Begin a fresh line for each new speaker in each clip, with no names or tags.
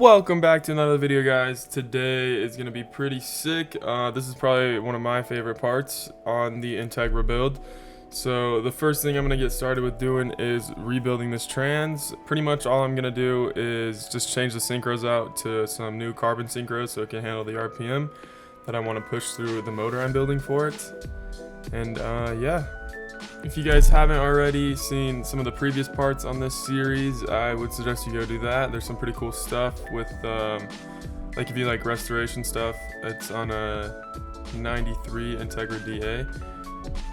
Welcome back to another video, guys. Today is going to be pretty sick. This is probably one of my favorite parts on the Integra build. So the first thing I'm going to get started with doing is rebuilding this trans. Pretty much all I'm going to do is just change the synchros out to some new carbon synchros so it can handle the RPM that I want to push through the motor I'm building for it. And yeah. If you guys haven't already seen some of the previous parts on this series, I would suggest you go do that. There's some pretty cool stuff with, like if you like restoration stuff, it's on a 93 Integra DA.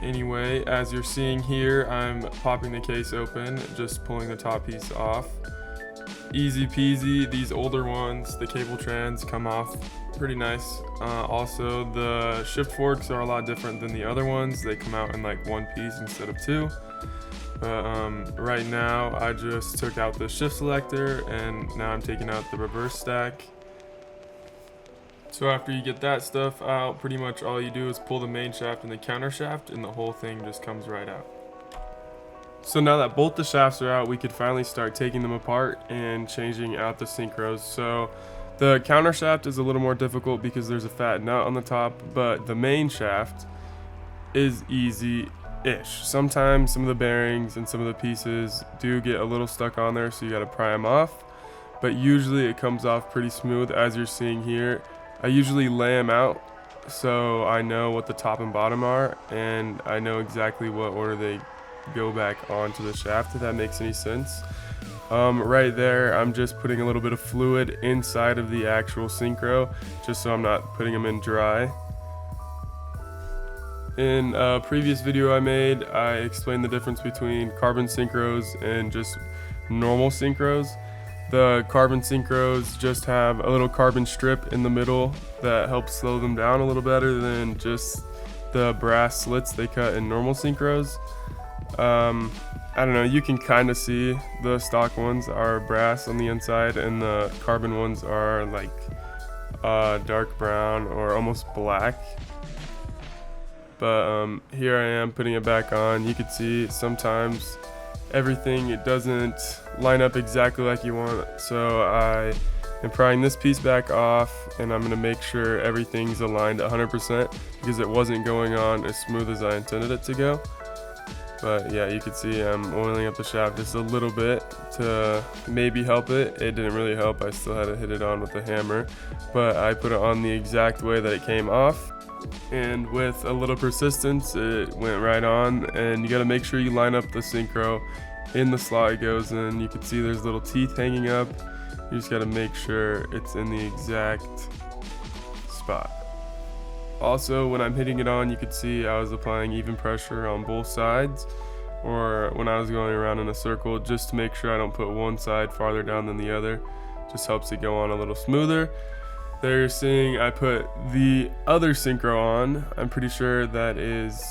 Anyway, as you're seeing here, I'm popping the case open, just pulling the top piece off. Easy peasy. These older ones, the cable trans, come off pretty nice. Also, the shift forks are a lot different than the other ones. They come out in like one piece instead of two. But right now I just took out the shift selector and now I'm taking out the reverse stack. So after you get that stuff out, pretty much all you do is pull the main shaft and the counter shaft and the whole thing just comes right out. So now that both the shafts are out, we could finally start taking them apart and changing out the synchros. So the counter shaft is a little more difficult because there's a fat nut on the top, but the main shaft is easy-ish. Sometimes some of the bearings and some of the pieces do get a little stuck on there, so you gotta pry them off. But usually it comes off pretty smooth, as you're seeing here. I usually lay them out so I know what the top and bottom are, and I know exactly what order they go back onto the shaft, if that makes any sense. Right there, I'm just putting a little bit of fluid inside of the actual synchro, just so I'm not putting them in dry. In a previous video I made, I explained the difference between carbon synchros and just normal synchros. The carbon synchros just have a little carbon strip in the middle that helps slow them down a little better than just the brass slits they cut in normal synchros. I don't know, you can kind of see the stock ones are brass on the inside and the carbon ones are like dark brown or almost black. But here I am putting it back on. You can see sometimes everything, it doesn't line up exactly like you want, so I am prying this piece back off and I'm going to make sure everything's aligned 100% because it wasn't going on as smooth as I intended it to go. But yeah, you can see I'm oiling up the shaft just a little bit to maybe help it. It didn't really help, I still had to hit it on with the hammer, but I put it on the exact way that it came off, and with a little persistence it went right on. And you got to make sure you line up the synchro in the slot it goes in. You can see there's little teeth hanging up. You just got to make sure it's in the exact spot. Also, when I'm hitting it on, you could see I was applying even pressure on both sides, or when I was going around in a circle, just to make sure I don't put one side farther down than the other. Just helps it go on a little smoother. There you're seeing I put the other synchro on. I'm pretty sure that is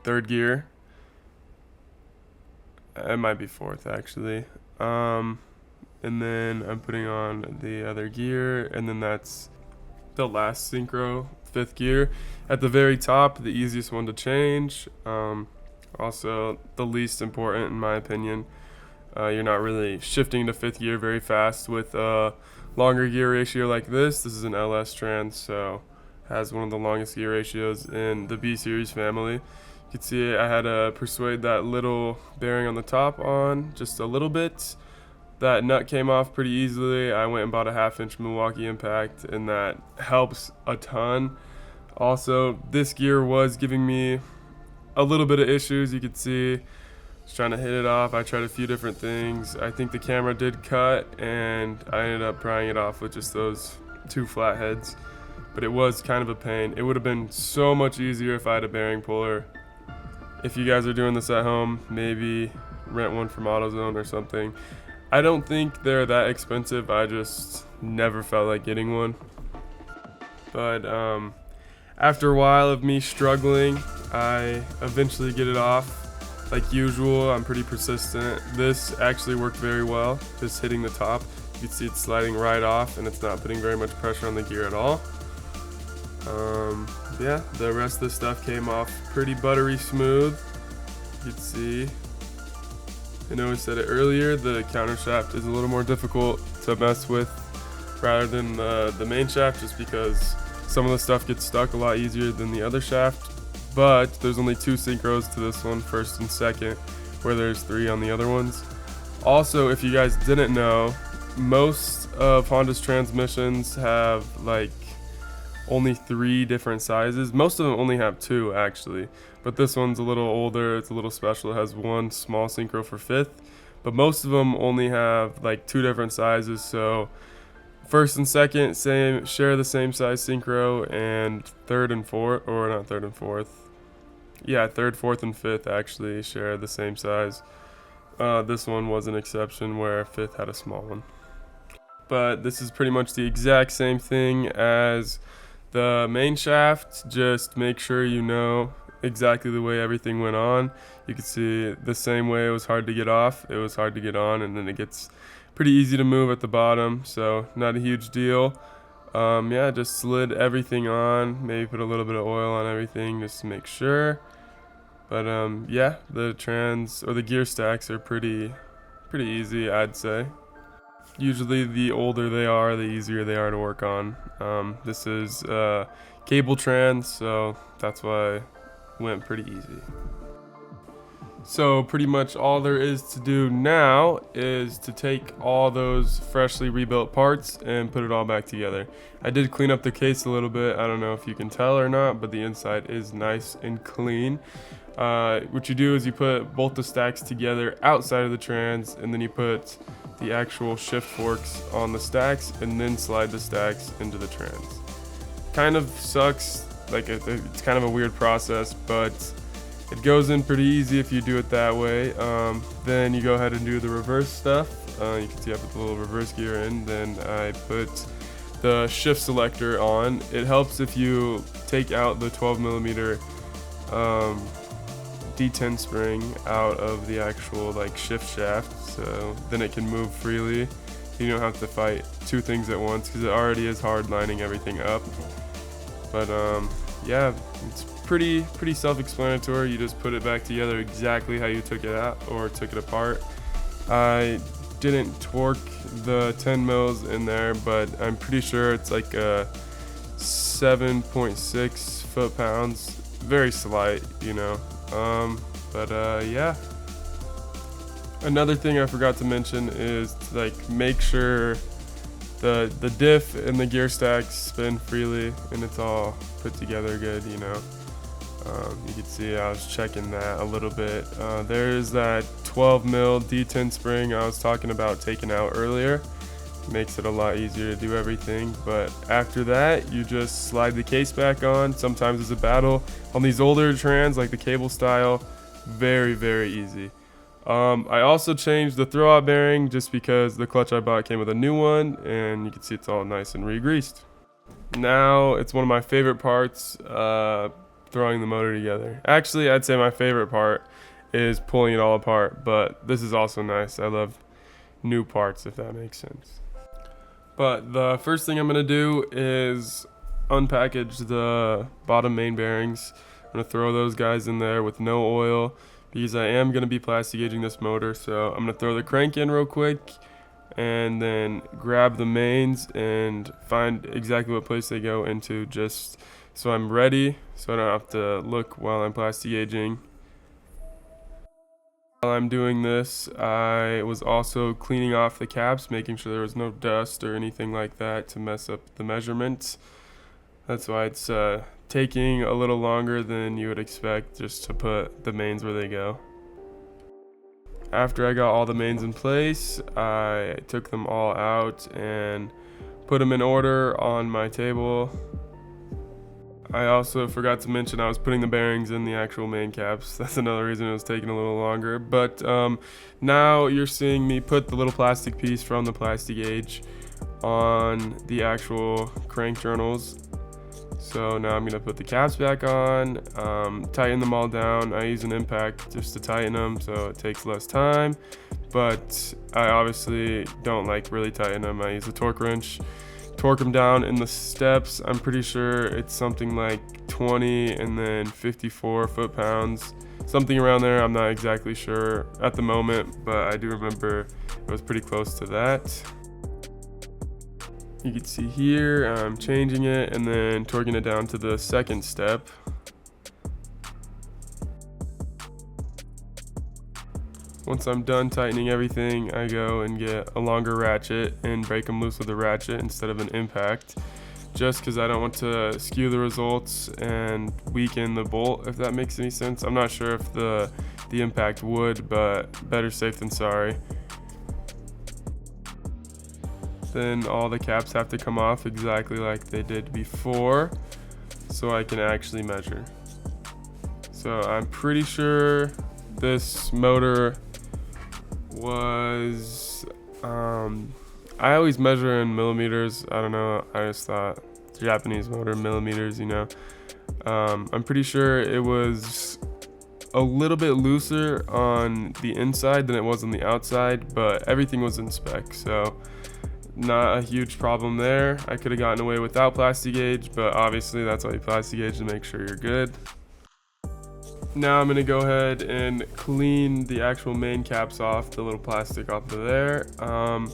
third gear. It might be fourth actually. And then I'm putting on the other gear, and then that's the last synchro, fifth gear. At the very top, the easiest one to change. Also the least important in my opinion. You're not really shifting to fifth gear very fast with a longer gear ratio like this. This is an LS trans, so has one of the longest gear ratios in the B series family. You can see I had to persuade that little bearing on the top on just a little bit. That nut came off pretty easily. I went and bought a 1/2 inch Milwaukee impact, and that helps a ton. Also, this gear was giving me a little bit of issues. You could see just trying to hit it off. I tried a few different things. I think the camera did cut, and I ended up prying it off with just those two flat heads. But it was kind of a pain. It would have been so much easier if I had a bearing puller. If you guys are doing this at home, maybe rent one from AutoZone or something. I don't think they're that expensive. I just never felt like getting one. But after a while of me struggling, I eventually get it off. Like usual, I'm pretty persistent. This actually worked very well, just hitting the top. You can see it's sliding right off and it's not putting very much pressure on the gear at all. Yeah, the rest of the stuff came off pretty buttery smooth. You can see I know I said it earlier, the counter shaft is a little more difficult to mess with rather than the main shaft, just because some of the stuff gets stuck a lot easier than the other shaft. But there's only 2 synchros to this one, first and second, where there's 3 on the other ones. Also, if you guys didn't know, most of Honda's transmissions have like only 3 different sizes. Most of them only have 2 actually, but this one's a little older, it's a little special. It has 1 small synchro for 5th, but most of them only have like 2 different sizes. So first and second share the same size synchro, and third and fourth, or not third and fourth, yeah, third, fourth, and fifth actually share the same size. This one was an exception where fifth had a small one. But this is pretty much the exact same thing as the main shaft. Just make sure you know exactly the way everything went on. You can see the same way it was hard to get off, it was hard to get on, and then it gets pretty easy to move at the bottom, so not a huge deal. Yeah, just slid everything on, maybe put a little bit of oil on everything just to make sure. But yeah, the gear stacks are pretty easy, I'd say. Usually the older they are, the easier they are to work on. This is cable trans, so that's why it went pretty easy. So pretty much all there is to do now is to take all those freshly rebuilt parts and put it all back together. I did clean up the case a little bit. I don't know if you can tell or not, but the inside is nice and clean. What you do is you put both the stacks together outside of the trans, and then you put the actual shift forks on the stacks and then slide the stacks into the trans. Kind of sucks, like it's kind of a weird process, but it goes in pretty easy if you do it that way. Then you go ahead and do the reverse stuff. You can see I put the little reverse gear in, then I put the shift selector on. It helps if you take out the 12mm D10 spring out of the actual like shift shaft, so then it can move freely. You don't have to fight 2 things at once, because it already is hard lining everything up. But yeah, it's pretty self-explanatory. You just put it back together exactly how you took it out or took it apart. I didn't torque the 10 mils in there, but I'm pretty sure it's like a 7.6 foot-pounds, very slight, you know. Yeah. Another thing I forgot to mention is to, like, make sure the diff and the gear stacks spin freely and it's all put together good, you know. You can see I was checking that a little bit. There's that 12mm D10 spring I was talking about taking out earlier. Makes it a lot easier to do everything, but after that you just slide the case back on. Sometimes it's a battle. On these older trans, like the cable style, very easy. I also changed the throwout bearing just because the clutch I bought came with a new one, and you can see it's all nice and re-greased. Now it's one of my favorite parts, throwing the motor together. Actually, I'd say my favorite part is pulling it all apart, but this is also nice. I love new parts, if that makes sense. But the first thing I'm going to do is unpackage the bottom main bearings. I'm going to throw those guys in there with no oil because I am going to be plastic gauging this motor. So I'm going to throw the crank in real quick and then grab the mains and find exactly what place they go into, just so I'm ready, so I don't have to look while I'm plastic gauging. While I'm doing this, I was also cleaning off the caps, making sure there was no dust or anything like that to mess up the measurements. That's why it's taking a little longer than you would expect just to put the mains where they go. After I got all the mains in place, I took them all out and put them in order on my table. I also forgot to mention I was putting the bearings in the actual main caps. That's another reason it was taking a little longer. But now you're seeing me put the little plastic piece from the plastic gauge on the actual crank journals. So now I'm going to put the caps back on, tighten them all down. I use an impact just to tighten them so it takes less time. But I obviously don't like really tighten them. I use a torque wrench. Torque them down in the steps. I'm pretty sure it's something like 20 and then 54 foot-pounds, something around there. I'm not exactly sure at the moment, but I do remember it was pretty close to that. You can see here I'm changing it and then torquing it down to the second step. Once I'm done tightening everything, I go and get a longer ratchet and break them loose with a ratchet instead of an impact, just because I don't want to skew the results and weaken the bolt, if that makes any sense. I'm not sure if the impact would, but better safe than sorry. Then all the caps have to come off exactly like they did before, so I can actually measure. So I'm pretty sure this motor was, I always measure in millimeters. I don't know, I just thought Japanese motor millimeters, you know. I'm pretty sure it was a little bit looser on the inside than it was on the outside, but everything was in spec, so not a huge problem there. I could have gotten away without plastic gauge, but obviously that's why you plastic gauge, to make sure you're good. Now I'm going to go ahead and clean the actual main caps off, the little plastic off of there. I'm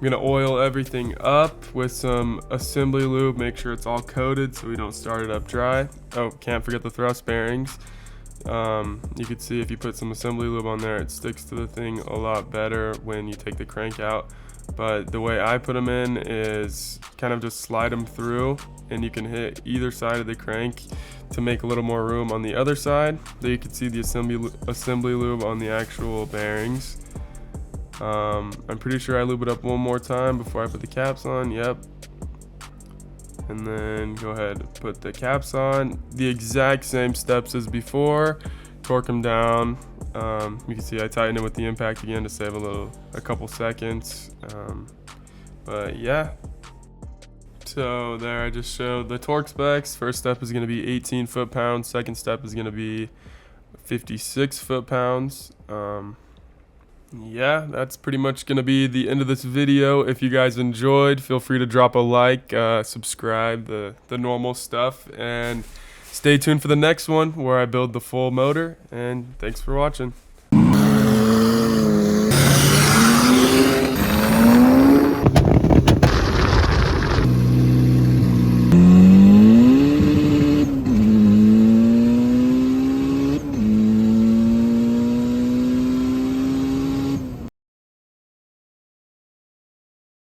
going to oil everything up with some assembly lube, make sure it's all coated so we don't start it up dry. Oh, can't forget the thrust bearings. You can see if you put some assembly lube on there, it sticks to the thing a lot better when you take the crank out. But the way I put them in is kind of just slide them through, and you can hit either side of the crank to make a little more room on the other side. There you can see the assembly lube on the actual bearings. I'm pretty sure I lube it up one more time before I put the caps on. Yep. And then go ahead and put the caps on. The exact same steps as before. Torque them down. You can see I tighten it with the impact again to save a couple seconds. But yeah. So there I just showed the torque specs. First step is going to be 18 foot-pounds. Second step is going to be 56 foot-pounds. Yeah, that's pretty much going to be the end of this video. If you guys enjoyed, feel free to drop a like, subscribe, the normal stuff, and stay tuned for the next one where I build the full motor. And thanks for watching.